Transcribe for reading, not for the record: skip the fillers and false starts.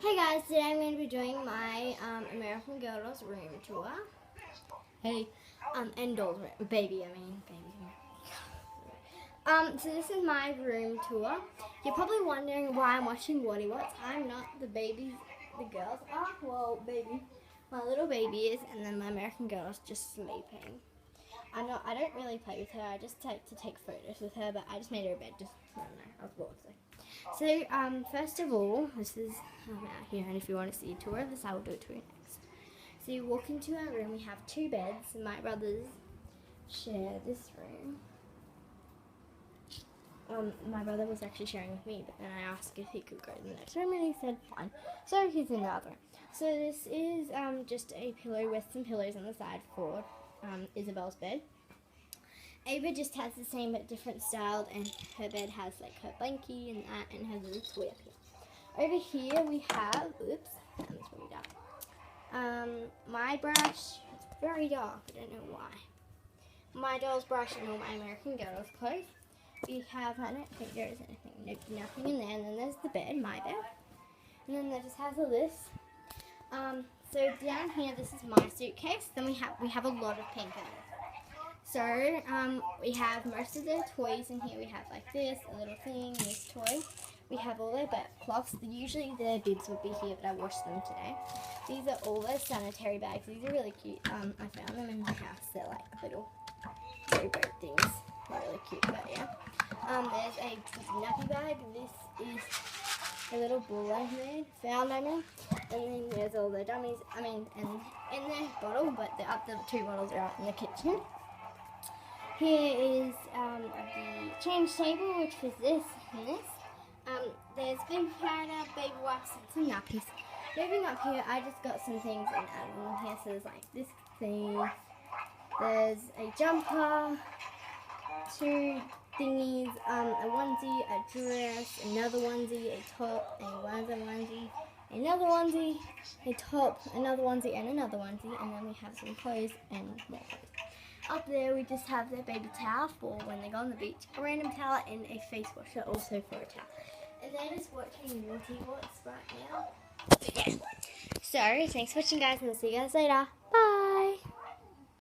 Hey guys, today I'm going to be doing my American Girl Dolls room tour. Hey, and dolls room, baby. So this is my room tour. You're probably wondering why I'm watching Whatty Wats. I'm not. The babies, the girls are. Well, baby, my little baby is, and then my American Girl is just sleeping. I don't really play with her. I just like to take photos with her, but I just made her a bed. I don't know. I was bored. So, first of all, this is out here, and if you want to see a tour of this, I will do it to you next. So you walk into our room. We have two beds. My brothers share this room. My brother was actually sharing with me, but then I asked if he could go to the next room, and he said fine. So he's in the other room. So this is just a pillow with some pillows on the side for Isabel's bed. Ava just has the same but different styled, and her bed has like her blankie and that, and her little toy up here. Over here we have, oops, that's really dark. My brush, it's very dark, I don't know why. My doll's brush and all my American Girl's clothes. We have, I don't think there is anything, nope, nothing in there. And then there's the bed, my bed. And then that just has a list. So down here, this is my suitcase. Then we have a lot of pink in it. So, we have most of their toys in here. We have like this, a little thing, this toy. We have all their butt cloths. Usually their bibs would be here, but I washed them today. These are all their sanitary bags. These are really cute. I found them in my house. They're like little rowboat things. They're really cute, but yeah. There's a nappy bag. This is a little ball I made, And then there's all the dummies, and in their bottle, but the other two bottles are out in the kitchen. Here is the change table, which is this and this. There's baby powder, baby wipes, and some nappies. Moving up here, I just got some things and added them here. So there's like this thing. There's a jumper, two thingies, a onesie, a dress, another onesie, a top, another onesie, another onesie, a top, another onesie, and another onesie. And then we have some clothes and more clothes. Up there we just have their baby towel for when they go on the beach, a random towel, and a face washer also for a towel. And they're just watching Whatty Wats right now. So thanks for watching guys, and I'll see you guys later. Bye!